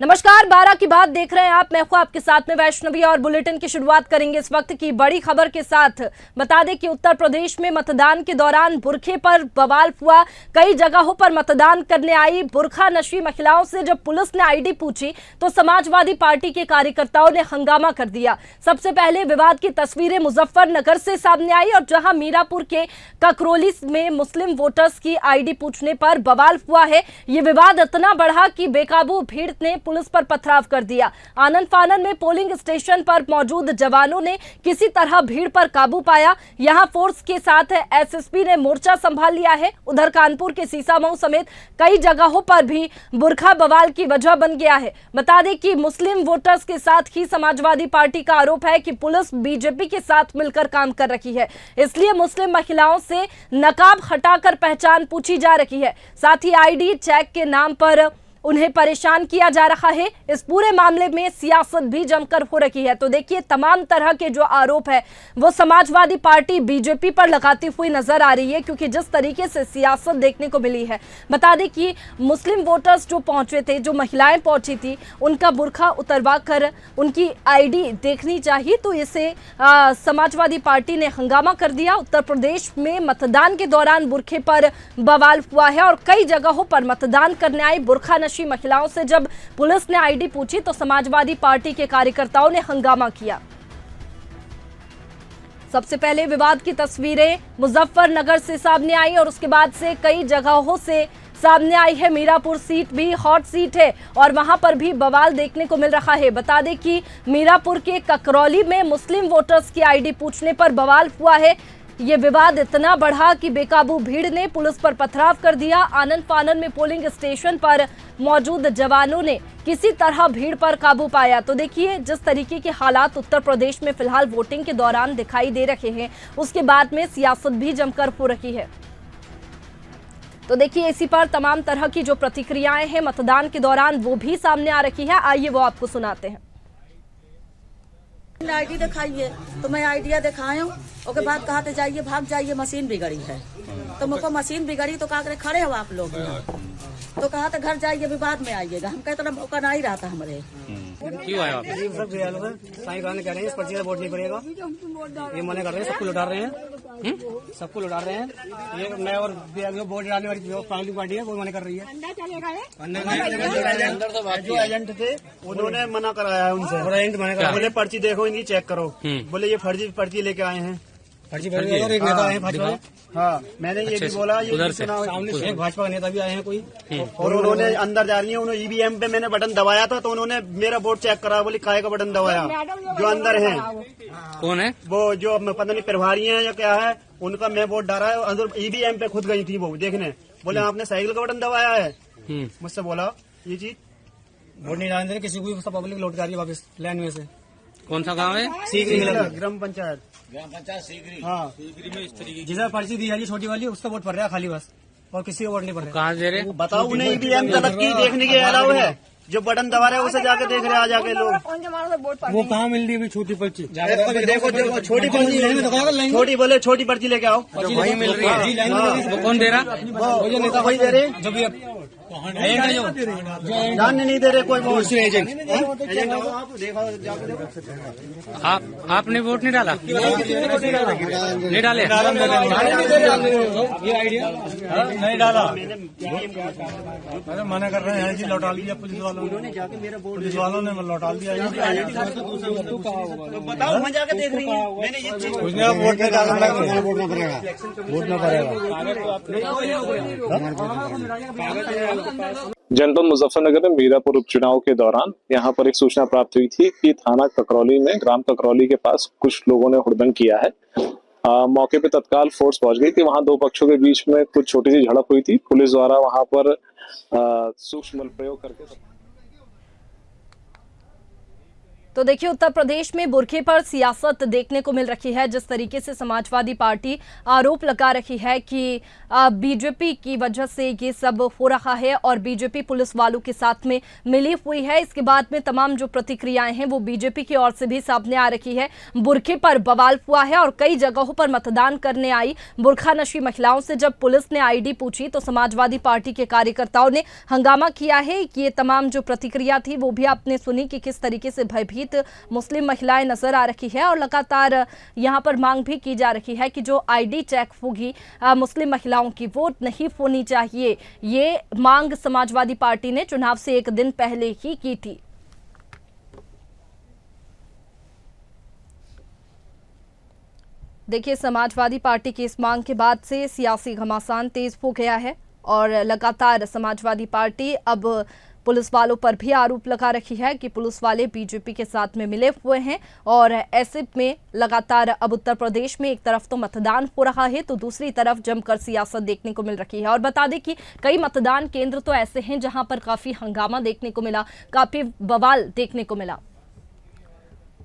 नमस्कार, 12 की बात देख रहे हैं आप। मैं हूं आपके साथ में वैष्णवी और बुलेटिन की शुरुआत करेंगे इस वक्त की बड़ी खबर के साथ। बता दें कि उत्तर प्रदेश में मतदान के दौरान बुरखे पर बवाल हुआ। कई जगहों पर मतदान करने आई बुरखा नशी महिलाओं से जब पुलिस ने आईडी पूछी तो समाजवादी पार्टी के कार्यकर्ताओं ने हंगामा कर दिया। सबसे पहले विवाद की तस्वीरें मुजफ्फरनगर से सामने आई और जहां मीरापुर के ककरौली में मुस्लिम वोटर्स की आईडी पूछने पर बवाल हुआ है। ये विवाद इतना बढ़ा कि बेकाबू भीड़ ने पुलिस पर पथराव कर दिया। आनन फानन में पोलिंग स्टेशन पर मौजूद जवानों ने किसी तरह भीड़ पर काबू पाया। यहां फोर्स के साथ एसएसपी ने मोर्चा संभाल लिया है। उधर कानपुर के सीसामऊ समेत कई जगहों पर भी बुरखा बवाल की वजह बन गया है। बता दें कि मुस्लिम वोटर्स के साथ ही समाजवादी पार्टी का आरोप है कि पुलिस बीजेपी के साथ मिलकर काम कर रही है, इसलिए मुस्लिम महिलाओं से नकाब हटाकर पहचान पूछी जा रही है। साथ ही आईडी चेक के नाम पर उन्हें परेशान किया जा रहा है। इस पूरे मामले में सियासत भी जमकर हो रही है। तो देखिए, तमाम तरह के जो आरोप है वो समाजवादी पार्टी बीजेपी पर लगाती हुई नजर आ रही है, क्योंकि जिस तरीके से सियासत देखने को मिली है। बता दें कि मुस्लिम वोटर्स जो पहुंचे थे, जो महिलाएं पहुंची थी, उनका बुरखा उतरवा कर उनकी आईडी देखनी चाहिए, तो इसे समाजवादी पार्टी ने हंगामा कर दिया। उत्तर प्रदेश में मतदान के दौरान बुरखे पर बवाल हुआ है और कई जगहों पर मतदान करने आई बुरखा महिलाओं से जब पुलिस ने आईडी पूछी तो समाजवादी पार्टी के कार्यकर्ताओं ने हंगामा किया। सबसे पहले विवाद की तस्वीरें मुजफ्फरनगर से सामने आई और उसके बाद से कई जगहों से सामने आई है। मीरापुर सीट भी हॉट सीट है और वहां पर भी बवाल देखने को मिल रहा है। बता दें कि मीरापुर के ककरौली में मुस्लिम वोटर्स की आईडी पूछने पर बवाल हुआ है। ये विवाद इतना बढ़ा कि बेकाबू भीड़ ने पुलिस पर पथराव कर दिया। आनन फानन में पोलिंग स्टेशन पर मौजूद जवानों ने किसी तरह भीड़ पर काबू पाया। तो देखिए, जिस तरीके के हालात उत्तर प्रदेश में फिलहाल वोटिंग के दौरान दिखाई दे रहे हैं, उसके बाद में सियासत भी जमकर हो रही है। तो देखिए, इसी पर तमाम तरह की जो प्रतिक्रियाएं हैं मतदान के दौरान वो भी सामने आ रही है। आइए वो आपको सुनाते हैं। आईडी दिखाइए तो मैं आइडिया दिखाया हूँ। उसके बाद कहा तो जाइए, भाग जाइए, मशीन बिगड़ी है। तो मुझको मशीन बिगड़ी तो कहा खड़े हो आप लोग, तो कहा तो घर जाइए, विवाद में आइएगा। हम कहते मौका ना ही रहा था हमारे। क्यों आया आप? साईं कह रहे हैं इस पर्ची से वोट नहीं पड़ेगा, ये मना कर रहे हैं, सबको लुटा रहे हैं, सबको लुटा रहे हैं। ये मैं और वोट डालने वाली कांग्रेस पार्टी है, वो मना कर रही है। जो एजेंट थे उन्होंने मना कराया है उनसे, एजेंट मना कराया, बोले पर्ची देखो इनकी चेक करो। बोले ये फर्जी पर्ची लेके आए हैं, फर्जी और एक नेता है भाजपा। हाँ, मैंने ये भी बोला, ये उधर भी से सुना। एक भाजपा का नेता भी आए हैं कोई, और उन्होंने अंदर जा रही है। उन्होंने ईवीएम पे मैंने बटन दबाया था तो उन्होंने मेरा वोट चेक करा, बोली काहे का बटन दबाया। जो अंदर है कौन है वो, जो पता नहीं प्रभारी है या क्या है, उनका मैं वोट डाला है। अंदर ईवीएम पे खुद गई थी वो देखने, बोले आपने साइकिल का बटन दबाया है। मुझसे बोला ये चीज वोट नहीं डालने किसी को, सब पब्लिक लौट जा रही है वापस लाइन में से। कौन सा गांव है? सीगरी, ग्राम पंचायत सीगरी। हाँ, जिसे पर्ची दी जाएगी छोटी वाली, उसका वोट पड़ रहा है खाली बस, और किसी का वोट नहीं पड़ रहा। कहाँ दे रहे? बताओ, उन्हें ईवीएम तक की देखने के अलाउ है। जो बटन दबा रहे हैं उसे जाके देख रहे हैं, आ जाके लोग। वो कहाँ मिल रही है छोटी पर्ची? देखो जो छोटी पर्ची, छोटी बोले छोटी पर्ची लेके आओ, वही मिल रही है। वो कौन दे रहा? वो नेता वही दे रहे, जो भी जानने नहीं दे रहे कोई वो एजेंट। आपने वोट नहीं डाला? नहीं डाले? ये आइडिया नहीं डाला, अरे मना कर रहे हैं जी, लौटा लिया पुलिस वालों ने, पुलिस वालों ने लौटा दिया। तो बताओ, वहाँ जाके देख रही है। मैंने ये चीज वोट नहीं डालना पड़ेगा, वोट ना पड़ेगा, वोट ना पड़ेगा। जनपद मुजफ्फरनगर में मीरापुर उपचुनाव के दौरान यहां पर एक सूचना प्राप्त हुई थी कि थाना ककरौली में, ग्राम ककरौली के पास कुछ लोगों ने हुड़दंग किया है। मौके पे तत्काल फोर्स पहुंच गई थी। वहां दो पक्षों के बीच में कुछ छोटी सी झड़प हुई थी। पुलिस द्वारा वहां पर सूक्ष्म बल प्रयोग करके तो देखिए, उत्तर प्रदेश में बुरखे पर सियासत देखने को मिल रही है। जिस तरीके से समाजवादी पार्टी आरोप लगा रही है कि बीजेपी की वजह से ये सब हो रहा है और बीजेपी पुलिस वालों के साथ में मिली हुई है। इसके बाद में तमाम जो प्रतिक्रियाएं हैं वो बीजेपी की ओर से भी सामने आ रही है। बुरखे पर बवाल हुआ है और कई जगहों पर मतदान करने आई बुरखा नशी महिलाओं से जब पुलिस ने आईडी पूछी तो समाजवादी पार्टी के कार्यकर्ताओं ने हंगामा किया है। ये तमाम जो प्रतिक्रिया थी वो भी आपने सुनी कि किस तरीके से भयभीत मुस्लिम महिलाएं नजर आ रही है और लगातार यहां पर मांग भी की जा रही है कि जो आईडी चेक होगी मुस्लिम महिलाओं की वो नहीं होनी चाहिए। ये मांग समाजवादी पार्टी ने चुनाव से एक दिन पहले ही की थी। देखिए, समाजवादी पार्टी की इस मांग के बाद से सियासी घमासान तेज हो गया है और लगातार समाजवादी पार्टी अब पुलिस वालों पर भी आरोप लगा रही है कि पुलिस वाले बीजेपी के साथ में मिले हुए हैं और ऐसे में लगातार अब उत्तर प्रदेश में एक तरफ तो मतदान हो रहा है तो दूसरी तरफ जमकर सियासत देखने को मिल रही है। और बता दें कि कई मतदान केंद्र तो ऐसे हैं जहां पर काफी हंगामा देखने को मिला, काफी बवाल देखने को मिला।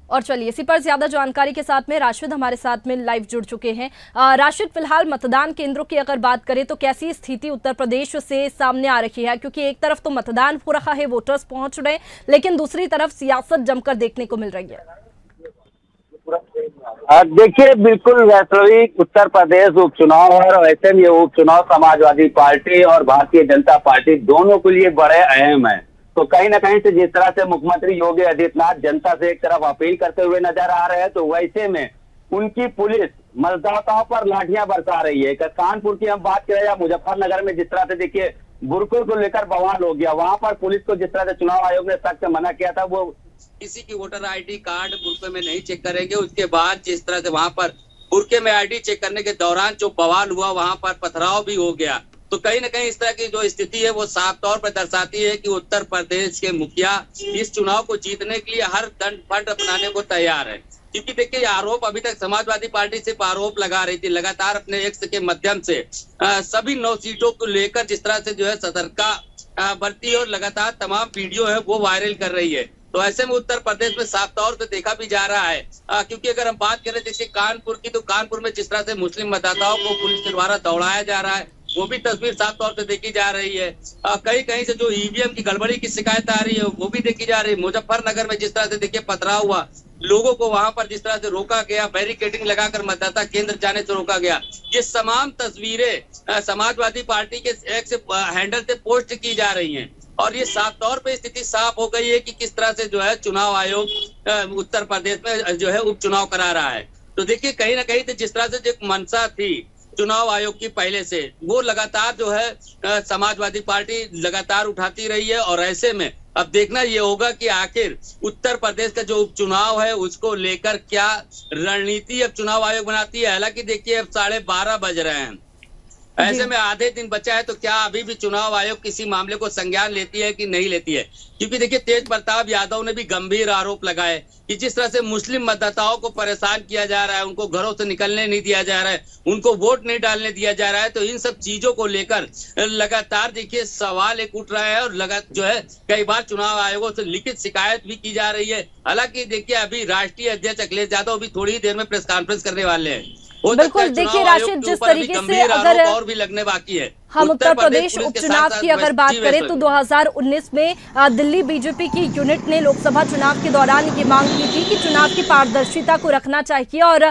और चलिए, इसी पर ज्यादा जानकारी के साथ में राशिद हमारे साथ में लाइव जुड़ चुके हैं। राशिद, फिलहाल मतदान केंद्रों की अगर बात करें तो कैसी स्थिति उत्तर प्रदेश से सामने आ रही है, क्योंकि एक तरफ तो मतदान हो रहा है, वोटर्स पहुंच रहे हैं, लेकिन दूसरी तरफ सियासत जमकर देखने को मिल रही है। देखिए, बिल्कुल वैष्णवी, उत्तर प्रदेश उपचुनाव और ऐसे में ये उपचुनाव समाजवादी पार्टी और भारतीय जनता पार्टी दोनों के लिए बड़े अहम है। तो कहीं ना कहीं से जिस तरह से मुख्यमंत्री योगी आदित्यनाथ जनता से एक तरफ अपील करते हुए नजर आ रहे हैं, तो वैसे में उनकी पुलिस मतदाताओं पर लाठियां बरसा रही है। कानपुर की हम बात करें या मुजफ्फरनगर में जिस तरह से देखिए बुरकों को लेकर बवाल हो गया, वहां पर पुलिस को जिस तरह से चुनाव आयोग ने सख्त मना किया था, वो किसी की वोटर आईडी कार्ड बुरके में नहीं चेक करेंगे। उसके बाद जिस तरह से वहां पर बुरके में आईडी चेक करने के दौरान जो बवाल हुआ, वहां पर पथराव भी हो गया। तो कहीं ना कहीं इस तरह की जो स्थिति है वो साफ तौर पर दर्शाती है कि उत्तर प्रदेश के मुखिया इस चुनाव को जीतने के लिए हर दंड फंड अपनाने को तैयार है। क्योंकि देखिए, आरोप अभी तक समाजवादी पार्टी सिर्फ आरोप लगा रही थी, लगातार अपने एक्स के माध्यम से सभी 9 सीटों को लेकर जिस तरह से जो है सतर्कता बरती है और लगातार तमाम वीडियो है वो वायरल कर रही है। तो ऐसे में उत्तर प्रदेश में साफ तौर पे देखा भी जा रहा है, क्योंकि अगर हम बात करें जैसे कानपुर की, तो कानपुर में जिस तरह से मुस्लिम मतदाताओं को पुलिस के द्वारा दौड़ाया जा रहा है, वो भी तस्वीर साफ तौर पे देखी जा रही है। कहीं कहीं से जो ईवीएम की गड़बड़ी की शिकायत आ रही है वो भी देखी जा रही है। मुजफ्फरनगर में जिस तरह से देखिए पथराव हुआ, लोगों को वहां पर जिस तरह से रोका गया, बैरिकेडिंग लगाकर मतदाता केंद्र जाने से रोका गया, ये तमाम तस्वीरें समाजवादी पार्टी के एक्स हैंडल से पोस्ट की जा रही हैं। और ये साफ तौर पे स्थिति साफ हो गई है कि किस तरह से जो है चुनाव आयोग उत्तर प्रदेश में जो है उपचुनाव करा रहा है। तो देखिए, कहीं ना कहीं जिस तरह से जो मंशा थी चुनाव आयोग की पहले से, वो लगातार जो है समाजवादी पार्टी लगातार उठाती रही है। और ऐसे में अब देखना ये होगा कि आखिर उत्तर प्रदेश का जो उपचुनाव है उसको लेकर क्या रणनीति अब चुनाव आयोग बनाती है। हालांकि देखिए, अब 12:30 बज रहे हैं, ऐसे में आधे दिन बचा है, तो क्या अभी भी चुनाव आयोग किसी मामले को संज्ञान लेती है कि नहीं लेती है। क्योंकि देखिए, तेज प्रताप यादव ने भी गंभीर आरोप लगाए कि जिस तरह से मुस्लिम मतदाताओं को परेशान किया जा रहा है, उनको घरों से निकलने नहीं दिया जा रहा है, उनको वोट नहीं डालने दिया जा रहा है, तो इन सब चीजों को लेकर लगातार देखिए सवाल एक उठ रहा है और जो है कई बार चुनाव आयोगों से लिखित शिकायत भी की जा रही है। हालांकि देखिए, अभी राष्ट्रीय अध्यक्ष अखिलेश यादव अभी थोड़ी ही देर में प्रेस कॉन्फ्रेंस करने वाले हैं। बिल्कुल, देखिए राशिद, जिस तरीके से अगर और भी लगने बाकी है, हम उत्तर प्रदेश उपचुनाव की अगर बात करें तो 2019 में दिल्ली बीजेपी की यूनिट ने लोकसभा चुनाव के दौरान ये मांग की थी कि चुनाव की पारदर्शिता को रखना चाहिए और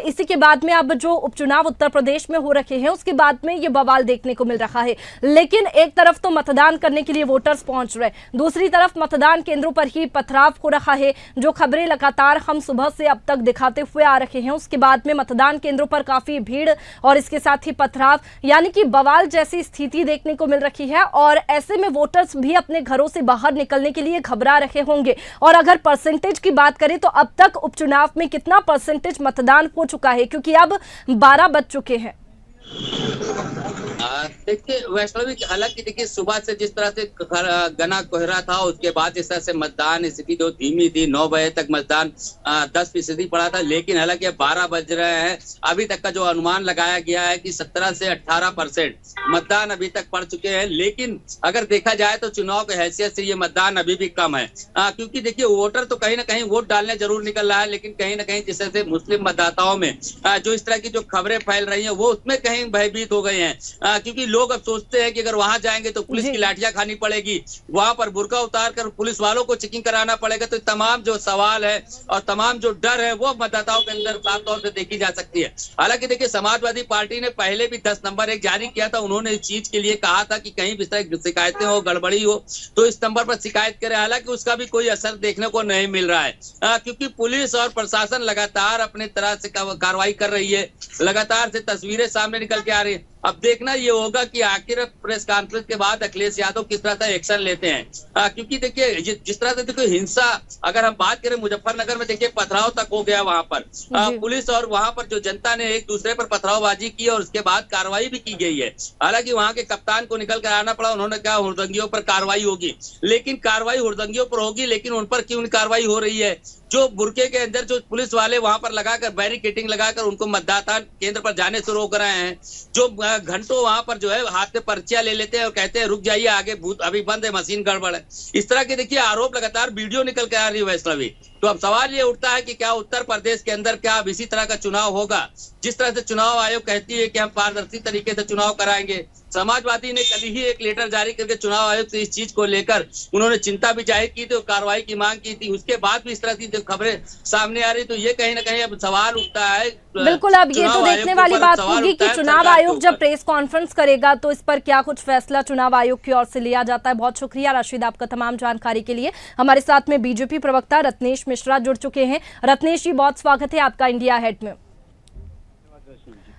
इसी के बाद में अब जो उपचुनाव उत्तर प्रदेश में हो रखे हैं उसके बाद में ये बवाल देखने को मिल रहा है। लेकिन एक तरफ तो मतदान करने के लिए वोटर्स पहुंच रहे, दूसरी तरफ मतदान केंद्रों पर ही पथराव हो रहा है। जो खबरें लगातार हम सुबह से अब तक दिखाते हुए आ रहे हैं, उसके बाद में मतदान केंद्रों पर काफी भीड़ और इसके साथ ही पथराव, यानी कि बवाल जैसी स्थिति देखने को मिल रही है। और ऐसे में वोटर्स भी अपने घरों से बाहर निकलने के लिए घबरा रहे होंगे। और अगर परसेंटेज की बात करें तो अब तक उपचुनाव में कितना परसेंटेज मतदान हो चुका है, क्योंकि अब 12 बज चुके हैं। देखिए वैष्णवी, हालांकि देखिए सुबह से जिस तरह से घना कोहरा था, उसके बाद जिस तरह से मतदान स्थिति जो धीमी थी, 9 बजे तक मतदान 10% पड़ा था, लेकिन हालांकि 12 बज रहे हैं, अभी तक का जो अनुमान लगाया गया है कि 17 से 18% मतदान अभी तक पड़ चुके हैं। लेकिन अगर देखा जाए तो चुनाव की हैसियत से ये मतदान अभी भी कम है, क्योंकि देखिए वोटर तो कहीं ना कहीं वोट डालने जरूर निकल रहा है, लेकिन कहीं ना कहीं जिस तरह से मुस्लिम मतदाताओं में जो इस तरह की जो खबरें फैल रही हैं वो उसमें कहीं भयभीत हो गए हैं, क्योंकि लोग अब सोचते हैं कि अगर वहां जाएंगे तो पुलिस की लाठियां खानी पड़ेगी, वहां पर बुर्का उतार कर पुलिस वालों को चेकिंग कराना पड़ेगा। तो तमाम जो सवाल है और तमाम जो डर है वो मतदाताओं के अंदर साफ तौर से देखी जा सकती है। हालांकि देखिए समाजवादी पार्टी ने पहले भी 10 नंबर 1 जारी किया था, उन्होंने इस चीज के लिए कहा था कि कहीं भी इस तरह शिकायतें हो, गड़बड़ी हो तो इस नंबर पर शिकायत करें। हालांकि उसका भी कोई असर देखने को नहीं मिल रहा है, क्योंकि पुलिस और प्रशासन लगातार अपने तरह से कार्रवाई कर रही है, लगातार से तस्वीरें सामने निकल के आ रही है। अब देखना ये होगा कि आखिर प्रेस कॉन्फ्रेंस के बाद अखिलेश यादव किस तरह से एक्शन लेते हैं, क्योंकि देखिए जिस तरह से देखिए हिंसा, अगर हम बात करें मुजफ्फरनगर में देखिए पथराव तक हो गया वहां पर, पुलिस और वहां पर जो जनता ने एक दूसरे पर पथरावबाजी की और उसके बाद कार्रवाई भी की गई है। हालांकि वहां के कप्तान को निकल कर आना पड़ा, उन्होंने कहा हुड़दंगियों पर कार्रवाई होगी, लेकिन कार्रवाई हुड़दंगियों पर होगी, लेकिन उन पर क्यों कार्रवाई हो रही है? जो बुरके के अंदर जो पुलिस वाले वहां पर लगाकर बैरिकेडिंग लगाकर उनको मतदाता केंद्र पर जाने से रोक रहे हैं, जो घंटों वहां पर जो है हाथ में पर्चियां ले लेते हैं और कहते हैं रुक जाइए आगे बूथ अभी बंद है, मशीन गड़बड़ है। इस तरह के देखिए आरोप लगातार वीडियो निकल के आ रही है वैष्णवी। तो अब सवाल ये उठता है कि क्या उत्तर प्रदेश के अंदर क्या अब इसी तरह का चुनाव होगा? जिस तरह से चुनाव आयोग कहती है कि हम पारदर्शी तरीके से चुनाव कराएंगे, समाजवादी ने कल ही एक लेटर जारी करके चुनाव आयोग से इस चीज को लेकर उन्होंने चिंता भी जाहिर की थी और कार्रवाई की मांग की थी। उसके बाद भी इस तरह की जो खबरें सामने आ रही, तो ये कहीं ना कहीं अब सवाल उठता है। बिल्कुल, अब ये तो देखने वाली बात होगी कि चुनाव आयोग जब प्रेस कॉन्फ्रेंस करेगा तो इस पर क्या कुछ फैसला चुनाव आयोग की ओर से लिया जाता है। बहुत शुक्रिया राशिद आपका तमाम जानकारी के लिए। हमारे साथ में बीजेपी प्रवक्ता रत्नेश मिश्रा जुड़ चुके हैं। रत्नेश जी, बहुत स्वागत है आपका इंडिया हेड में।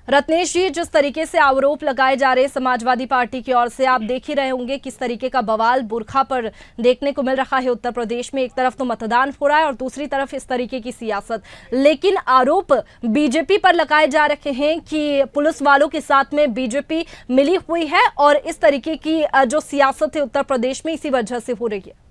रत्नेश जी, जिस तरीके से आरोप लगाए जा रहे समाजवादी पार्टी की ओर से, आप देख ही रहे होंगे किस तरीके का बवाल बुरखा पर देखने को मिल रहा है उत्तर प्रदेश में। एक तरफ तो मतदान हो रहा है और दूसरी तरफ इस तरीके की सियासत, लेकिन आरोप बीजेपी पर लगाए जा रहे हैं कि पुलिस वालों के साथ में बीजेपी मिली हुई है और इस तरीके की जो सियासत है उत्तर प्रदेश में इसी वजह से हो रही है।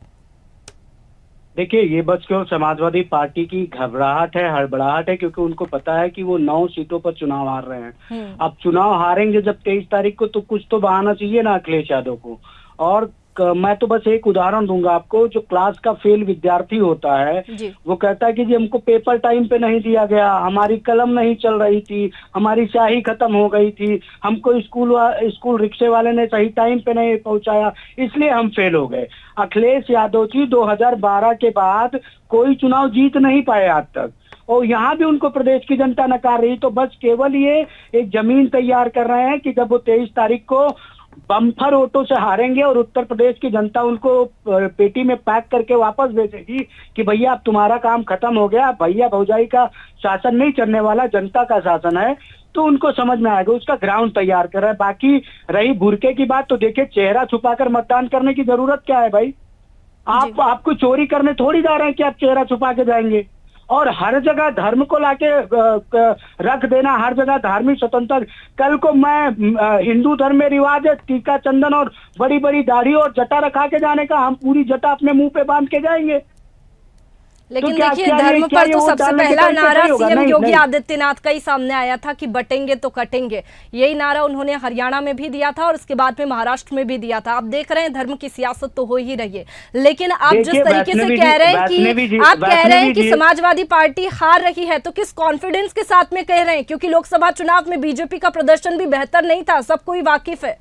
देखिए, ये बस केवल समाजवादी पार्टी की घबराहट है, हड़बड़ाहट है, क्योंकि उनको पता है कि वो 9 सीटों पर चुनाव हार रहे हैं। अब चुनाव हारेंगे जब 23 तारीख को, तो कुछ तो बहाना चाहिए ना अखिलेश यादव को। और मैं तो बस एक उदाहरण दूंगा आपको। जो क्लास का फेल विद्यार्थी होता है वो कहता है कि जी हमको पेपर टाइम पे नहीं दिया गया, हमारी कलम नहीं चल रही थी, हमारी स्याही खत्म हो गई थी, हमको स्कूल रिक्शे वाले ने सही टाइम पे नहीं पहुंचाया, इसलिए हम फेल हो गए। अखिलेश यादव जी 2012 के बाद कोई चुनाव जीत नहीं पाए आज तक, और यहाँ भी उनको प्रदेश की जनता नकार रही। तो बस केवल ये एक जमीन तैयार कर रहे हैं कि जब वो 23 तारीख को बम्पर वोटों से हारेंगे और उत्तर प्रदेश की जनता उनको पेटी में पैक करके वापस भेजेगी कि भैया अब तुम्हारा काम खत्म हो गया, भैया भौजाई का शासन नहीं चलने वाला, जनता का शासन है, तो उनको समझ में आएगा। उसका ग्राउंड तैयार कर रहा है। बाकी रही बुरके की बात, तो देखिए चेहरा छुपाकर मतदान करने की जरूरत क्या है भाई? आपको चोरी करने थोड़ी जा रहे हैं कि आप चेहरा छुपा के जाएंगे। और हर जगह धर्म को लाके रख देना, हर जगह धार्मिक स्वतंत्रता। कल को मैं हिंदू धर्म में रिवाज है टीका चंदन और बड़ी बड़ी दाढ़ी और जटा रखा के जाने का, हम पूरी जटा अपने मुंह पे बांध के जाएंगे। लेकिन तो देखिए धर्म पर तो सबसे पहला नारा सीएम योगी आदित्यनाथ का ही सामने आया था कि बटेंगे तो कटेंगे। यही नारा उन्होंने हरियाणा में भी दिया था और उसके बाद में महाराष्ट्र में भी दिया था। आप देख रहे हैं धर्म की सियासत तो हो ही रही है, लेकिन आप जिस तरीके से कह रहे हैं कि समाजवादी पार्टी हार रही है, तो किस कॉन्फिडेंस के साथ में कह रहे हैं? क्योंकि लोकसभा चुनाव में बीजेपी का प्रदर्शन भी बेहतर नहीं था, सबको ही वाकिफ है।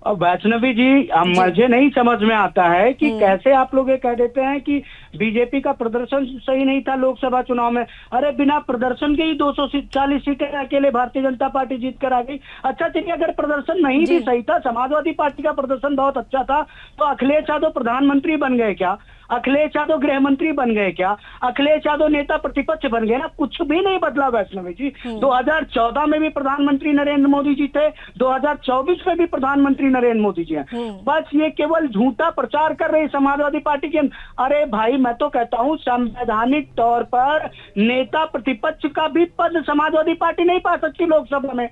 और वैष्णवी जी, मुझे नहीं समझ में आता है कि कैसे आप लोग ये कह देते हैं कि बीजेपी का प्रदर्शन सही नहीं था लोकसभा चुनाव में। अरे बिना प्रदर्शन के ही 240 सीटें अकेले भारतीय जनता पार्टी जीत कर आ गई। अच्छा चलिए, अगर प्रदर्शन नहीं भी सही था, समाजवादी पार्टी का प्रदर्शन बहुत अच्छा था, तो अखिलेश यादव प्रधानमंत्री बन गए क्या? अखिलेश यादव गृह मंत्री बन गए क्या? अखिलेश यादव नेता प्रतिपक्ष बन गए ना? कुछ भी नहीं बदला वैष्णवी जी। 2014 में भी प्रधानमंत्री नरेंद्र मोदी जी थे, 2024 में भी प्रधानमंत्री नरेंद्र मोदी जी हैं। बस ये केवल झूठा प्रचार कर रही समाजवादी पार्टी के। अरे भाई, मैं तो कहता हूँ संवैधानिक तौर पर नेता प्रतिपक्ष का भी पद समाजवादी पार्टी नहीं पा सकती लोकसभा में।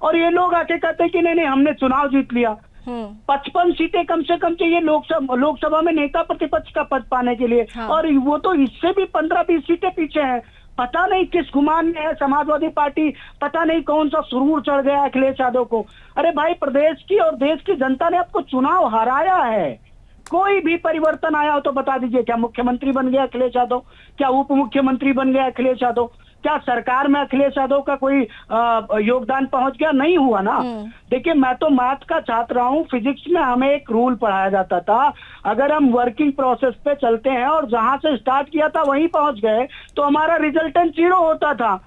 और ये लोग आके कहते हैं कि नहीं हमने चुनाव जीत लिया। 55 सीटें कम से कम चाहिए लोकसभा में नेता प्रतिपक्ष का पद पाने के लिए। हाँ। और वो तो इससे भी 15-20 सीटें पीछे हैं। पता नहीं किस गुमान में है समाजवादी पार्टी, पता नहीं कौन सा सुरूर चढ़ गया अखिलेश यादव को। अरे भाई, प्रदेश की और देश की जनता ने आपको चुनाव हराया है। कोई भी परिवर्तन आया हो तो बता दीजिए। क्या मुख्यमंत्री बन गया अखिलेश यादव? क्या उप मुख्यमंत्री बन गया अखिलेश यादव? क्या सरकार में अखिलेश यादव का कोई योगदान पहुंच गया? नहीं हुआ ना। देखिए, मैं तो मैथ का छात्र रहा हूँ। फिजिक्स में हमें एक रूल पढ़ाया जाता था, अगर हम वर्किंग प्रोसेस पे चलते हैं और जहां से स्टार्ट किया था वहीं पहुंच गए तो हमारा रिजल्टेंट 0 होता था।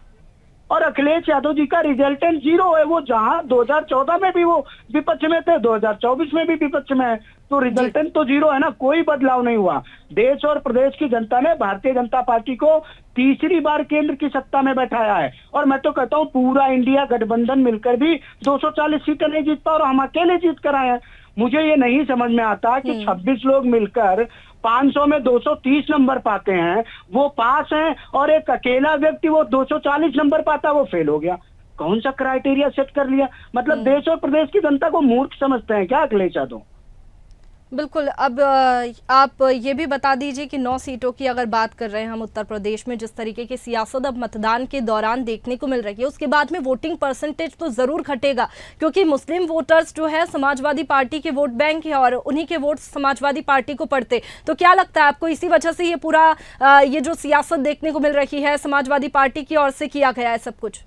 और अखिलेश यादव जी का रिजल्टेंट 0 है। वो जहां 2014 में भी वो विपक्ष में थे, 2024 में भी विपक्ष में है, तो रिजल्टेंट तो 0 है ना। कोई बदलाव नहीं हुआ। देश और प्रदेश की जनता ने भारतीय जनता पार्टी को तीसरी बार केंद्र की सत्ता में बैठाया है। और मैं तो कहता हूँ पूरा इंडिया गठबंधन मिलकर भी 240 सीटें नहीं जीत पा और हम अकेले जीत कर आए हैं। मुझे ये नहीं समझ में आता कि 26 लोग मिलकर 500 में 230 नंबर पाते हैं, वो पास हैं, और एक अकेला व्यक्ति वो 240 नंबर पाता, वो फेल हो गया। कौन सा क्राइटेरिया सेट कर लिया? मतलब देश और प्रदेश की जनता को मूर्ख समझते हैं क्या अखिलेश यादव? बिल्कुल। अब आप ये भी बता दीजिए कि 9 सीटों की अगर बात कर रहे हैं हम उत्तर प्रदेश में, जिस तरीके की सियासत अब मतदान के दौरान देखने को मिल रही है, उसके बाद में वोटिंग परसेंटेज तो ज़रूर घटेगा, क्योंकि मुस्लिम वोटर्स जो है समाजवादी पार्टी के वोट बैंक है और उन्हीं के वोट समाजवादी पार्टी को पड़ते। तो क्या लगता है आपको इसी वजह से ये पूरा ये जो सियासत देखने को मिल रही है समाजवादी पार्टी की ओर से किया गया है सब कुछ?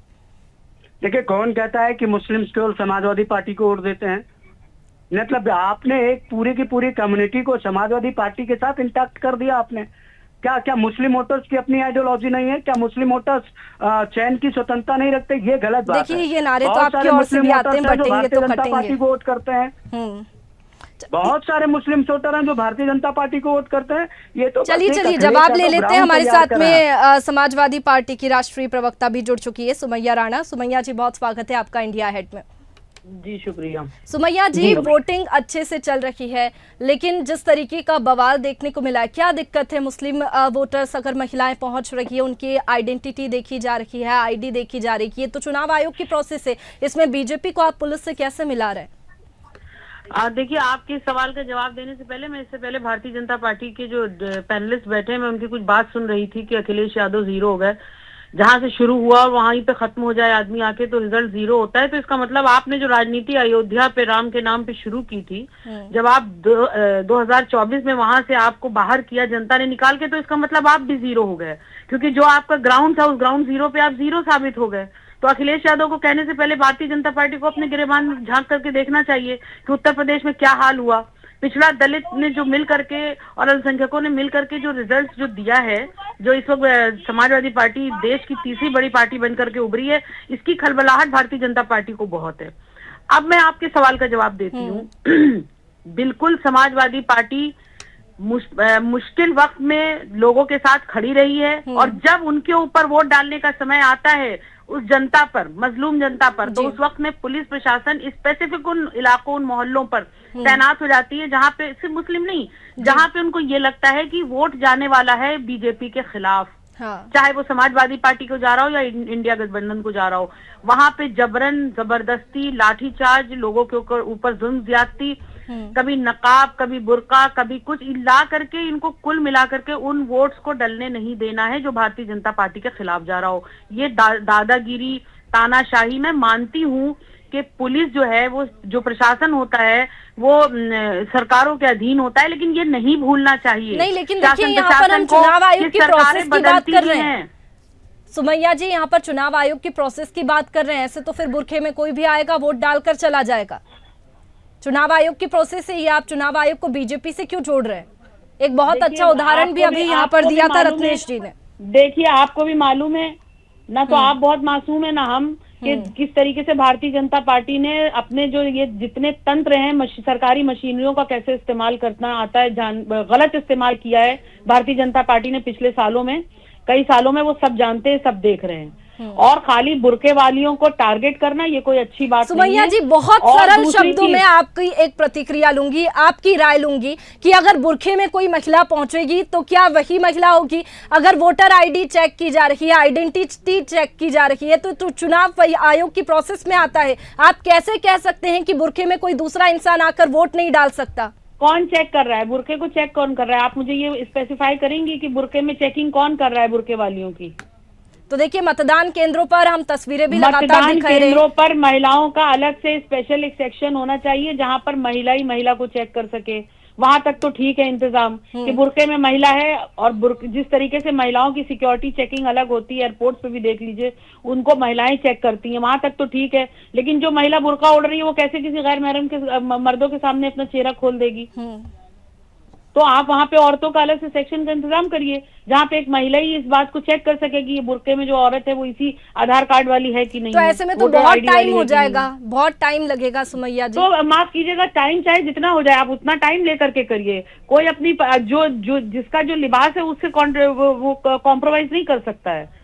देखिए, कौन कहता है कि मुस्लिम्स केवल समाजवादी पार्टी को वोट देते हैं? मतलब आपने एक पूरी की पूरी कम्युनिटी को समाजवादी पार्टी के साथ इंटैक्ट कर दिया आपने। क्या मुस्लिम वोटर्स की अपनी आइडियोलॉजी नहीं है? क्या मुस्लिम वोटर्स चयन की स्वतंत्रता नहीं रखते? ये गलत बात है। देखिए, ये नारे तो आपकी ओर से भी आते हैं, बटेंगे तो जनता पार्टी को वोट करते हैं। बहुत सारे मुस्लिम वोटर हैं जो भारतीय जनता पार्टी को वोट करते हैं। ये तो चलिए जवाब ले लेते हैं। हमारे साथ में समाजवादी पार्टी की राष्ट्रीय प्रवक्ता भी जुड़ चुकी है, सुमैया राणा। सुमैया जी, बहुत स्वागत है आपका इंडिया हेड में। जी शुक्रिया। सुमैया जी, वोटिंग अच्छे से चल रही है, लेकिन जिस तरीके का बवाल देखने को मिला है, क्या दिक्कत है? मुस्लिम वोटर्स, अगर महिलाएं पहुंच रही है, उनकी आइडेंटिटी देखी जा रही है, आईडी देखी जा रही है, तो चुनाव आयोग की प्रोसेस है, इसमें बीजेपी को आप पुलिस से कैसे मिला रहे हैं? देखिए, आपके सवाल का जवाब देने से पहले मैं इससे पहले भारतीय जनता पार्टी के जो पैनलिस्ट बैठे हैं, मैं उनकी कुछ बात सुन रही थी कि अखिलेश यादव 0 हो गए। जहां से शुरू हुआ और वहीं पे खत्म हो जाए आदमी आके तो रिजल्ट 0 होता है। तो इसका मतलब आपने जो राजनीति अयोध्या पे राम के नाम पे शुरू की थी, जब आप 2024 में वहां से आपको बाहर किया जनता ने निकाल के, तो इसका मतलब आप भी 0 हो गए, क्योंकि जो आपका ग्राउंड था उस ग्राउंड 0 पे आप 0 साबित हो गए। तो अखिलेश यादव को कहने से पहले भारतीय जनता पार्टी को अपने गिरेबान में झांक करके देखना चाहिए कि उत्तर प्रदेश में क्या हाल हुआ। पिछड़ा दलित ने जो मिल करके और अल्पसंख्यकों ने मिल करके जो रिजल्ट जो दिया है, जो इस वक्त समाजवादी पार्टी देश की तीसरी बड़ी पार्टी बनकर के उभरी है, इसकी खलबलाहट भारतीय जनता पार्टी को बहुत है। अब मैं आपके सवाल का जवाब देती हूँ। बिल्कुल समाजवादी पार्टी मुश्किल वक्त में लोगों के साथ खड़ी रही है, और जब उनके ऊपर वोट डालने का समय आता है उस जनता पर, मजलूम जनता पर, तो उस वक्त में पुलिस प्रशासन स्पेसिफिक उन इलाकों, उन मोहल्लों पर तैनात हो जाती है जहां पे सिर्फ मुस्लिम नहीं, जहां पे उनको ये लगता है कि वोट जाने वाला है बीजेपी के खिलाफ। हाँ। चाहे वो समाजवादी पार्टी को जा रहा हो या इंडिया गठबंधन को जा रहा हो, वहां पे जबरन, जबरदस्ती, लाठीचार्ज, लोगों के ऊपर जुल्म ज्यादती, कभी नकाब, कभी बुर्का, कभी कुछ ला करके इनको कुल मिला करके उन वोट्स को डलने नहीं देना है जो भारतीय जनता पार्टी के खिलाफ जा रहा हो। ये दादागिरी, तानाशाही, मैं मानती हूँ कि पुलिस जो है, वो जो प्रशासन होता है वो सरकारों के अधीन होता है, लेकिन ये नहीं भूलना चाहिए। नहीं, लेकिन देखिए, यहाँ पर हम चुनाव आयोग की प्रोसेस की बात कर रहे हैं। सुमैया जी, यहाँ पर चुनाव आयोग की प्रोसेस की बात कर रहे हैं। ऐसे तो फिर बुरखे में कोई भी आएगा, वोट डालकर चला जाएगा। चुनाव आयोग की प्रोसेस है ये, आप चुनाव आयोग को बीजेपी से क्यों जोड़ रहे हैं? एक बहुत अच्छा उदाहरण भी अभी यहाँ पर दिया था रत्नेश जी ने। देखिए, आपको भी मालूम है ना, तो आप बहुत मासूम है ना हम, कि किस तरीके से भारतीय जनता पार्टी ने अपने जो ये जितने तंत्र हैं, सरकारी मशीनरियों का कैसे इस्तेमाल करना आता है, गलत इस्तेमाल किया है भारतीय जनता पार्टी ने पिछले सालों में, कई सालों में, वो सब जानते हैं, सब देख रहे हैं। और खाली बुरके वालियों को टारगेट करना ये कोई अच्छी बात नहीं है। सुमैया जी, बहुत सरल शब्दों में आपकी एक प्रतिक्रिया लूंगी, आपकी राय लूंगी कि अगर बुरखे में कोई महिला पहुंचेगी तो क्या वही महिला होगी? अगर वोटर आईडी चेक की जा रही है, आइडेंटिटी चेक की जा रही है, तो चुनाव आयोग की प्रोसेस में आता है। आप कैसे कह सकते हैं कि बुरखे में कोई दूसरा इंसान आकर वोट नहीं डाल सकता? कौन चेक कर रहा है बुरके को? चेक कौन कर रहा है? आप मुझे ये स्पेसिफाई करेंगी कि बुरके में चेकिंग कौन कर रहा है बुरके वालियों की? तो देखिए, मतदान केंद्रों पर हम तस्वीरें भी लगातार मतदान दिखा रहे हैं। केंद्रों पर महिलाओं का अलग से स्पेशल एक सेक्शन होना चाहिए जहां पर महिला ही महिला को चेक कर सके। वहां तक तो ठीक है इंतजाम कि बुरके में महिला है, और जिस तरीके से महिलाओं की सिक्योरिटी चेकिंग अलग होती है, एयरपोर्ट पे भी देख लीजिए, उनको महिलाएं चेक करती हैं, वहां तक तो ठीक है। लेकिन जो महिला बुरका ओढ़ रही है वो कैसे किसी गैर महरम के मर्दों के सामने अपना चेहरा खोल देगी? तो आप वहां पे औरतों का अलग से सेक्शन का इंतजाम करिए जहां पे एक महिला ही इस बात को चेक कर सकेगी ये बुरके में जो औरत है वो इसी आधार कार्ड वाली है कि नहीं। तो ऐसे में तो बहुत टाइम हो जाएगा, बहुत टाइम लगेगा सुमैया जी। तो माफ कीजिएगा, टाइम चाहे जितना हो जाए आप उतना टाइम लेकर के करिए। कोई अपनी जो जिसका जो लिबास है उससे वो कॉम्प्रोमाइज नहीं कर सकता है।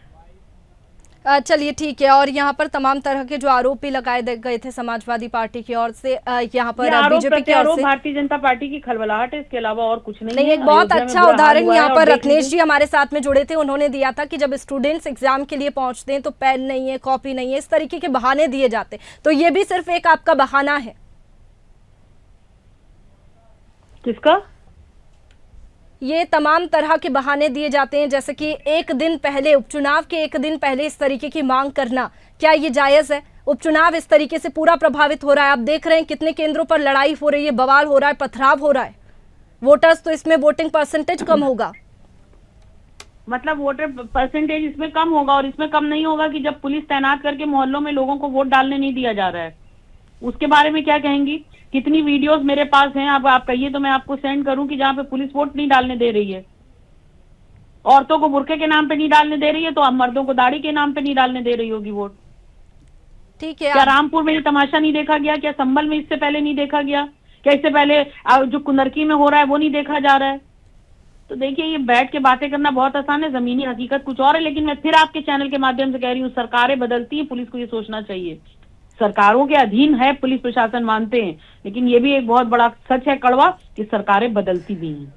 चलिए ठीक है। और यहाँ पर तमाम तरह के जो आरोप भी लगाए गए थे समाजवादी पार्टी की ओर से, यहाँ पर बीजेपी की ओर से, भारतीय जनता पार्टी की खलबलाहट है, इसके अलावा और कुछ नहीं है। एक बहुत अच्छा उदाहरण यहाँ पर रत्नेश जी हमारे साथ में जुड़े थे, उन्होंने दिया था कि जब स्टूडेंट्स एग्जाम के लिए पहुंचते हैं तो पेन नहीं है, कॉपी नहीं है, इस तरीके के बहाने दिए जाते। तो ये भी सिर्फ एक आपका बहाना है? किसका? ये तमाम तरह के बहाने दिए जाते हैं, जैसे कि एक दिन पहले, उपचुनाव के एक दिन पहले इस तरीके की मांग करना, क्या ये जायज है? उपचुनाव इस तरीके से पूरा प्रभावित हो रहा है, आप देख रहे हैं कितने केंद्रों पर लड़ाई हो रही है, बवाल हो रहा है, पथराव हो रहा है। वोटर्स तो इसमें वोटिंग परसेंटेज कम होगा, मतलब वोटर परसेंटेज इसमें कम होगा। और इसमें कम नहीं होगा कि जब पुलिस तैनात करके मोहल्लों में लोगों को वोट डालने नहीं दिया जा रहा है, उसके बारे में क्या कहेंगी? कितनी वीडियोस मेरे पास हैं, अब आप कहिए तो मैं आपको सेंड करूं कि जहां पे पुलिस वोट नहीं डालने दे रही है। औरतों को बुरके के नाम पे नहीं डालने दे रही है तो अब मर्दों को दाढ़ी के नाम पे नहीं डालने दे रही होगी वोट। ठीक है। क्या रामपुर में ये तमाशा नहीं देखा गया? क्या संभल में इससे पहले नहीं देखा गया? क्या इससे पहले जो कुंदरकी में हो रहा है वो नहीं देखा जा रहा है? तो देखिए, ये बैठ के बातें करना बहुत आसान है, जमीनी हकीकत कुछ और है। लेकिन मैं फिर आपके चैनल के माध्यम से कह रही हूँ, सरकारें बदलती हैं, पुलिस को ये सोचना चाहिए। सरकारों के अधीन है पुलिस प्रशासन, मानते हैं, लेकिन ये भी एक बहुत बड़ा सच है कड़वा कि सरकारें बदलती भी हैं।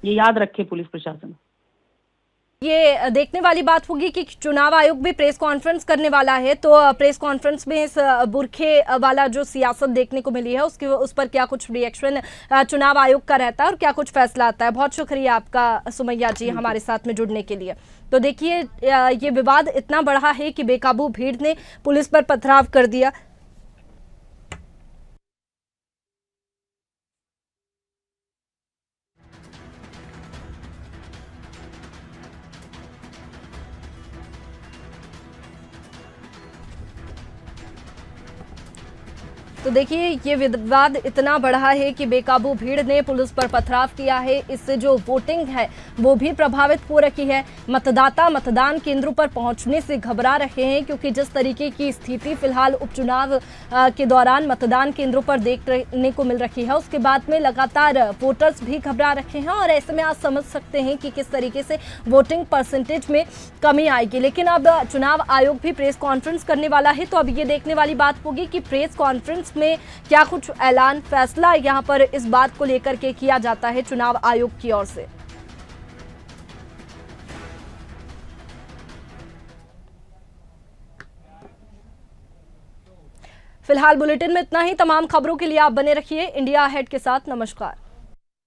ये याद रखे पुलिस प्रशासन। ये देखने वाली बात होगी कि चुनाव आयोग भी प्रेस कॉन्फ्रेंस करने वाला है, तो प्रेस कॉन्फ्रेंस में इस बुरखे वाला जो सियासत देखने को मिली है उस पर क्या कुछ रिएक्शन चुनाव आयोग का रहता है और क्या कुछ फैसला आता है। बहुत शुक्रिया आपका सुमैया जी हमारे साथ में जुड़ने के लिए। तो देखिए, ये विवाद इतना बढ़ा है कि बेकाबू भीड़ ने पुलिस पर पथराव कर दिया। तो देखिए, ये विवाद इतना बढ़ा है कि बेकाबू भीड़ ने पुलिस पर पथराव किया है। इससे जो वोटिंग है वो भी प्रभावित हो रही है। मतदाता मतदान केंद्रों पर पहुंचने से घबरा रहे हैं, क्योंकि जिस तरीके की स्थिति फिलहाल उपचुनाव के दौरान मतदान केंद्रों पर देखने को मिल रही है, उसके बाद में लगातार वोटर्स भी घबरा रहे हैं। और ऐसे में आप समझ सकते हैं कि किस तरीके से वोटिंग परसेंटेज में कमी आएगी। लेकिन अब चुनाव आयोग भी प्रेस कॉन्फ्रेंस करने वाला है, तो अब ये देखने वाली बात होगी कि प्रेस कॉन्फ्रेंस में क्या कुछ ऐलान, फैसला यहाँ पर इस बात को लेकर के किया जाता है चुनाव आयोग की ओर से। फिलहाल बुलेटिन में इतना ही। तमाम खबरों के लिए आप बने रहिए इंडिया अहेड के साथ। नमस्कार।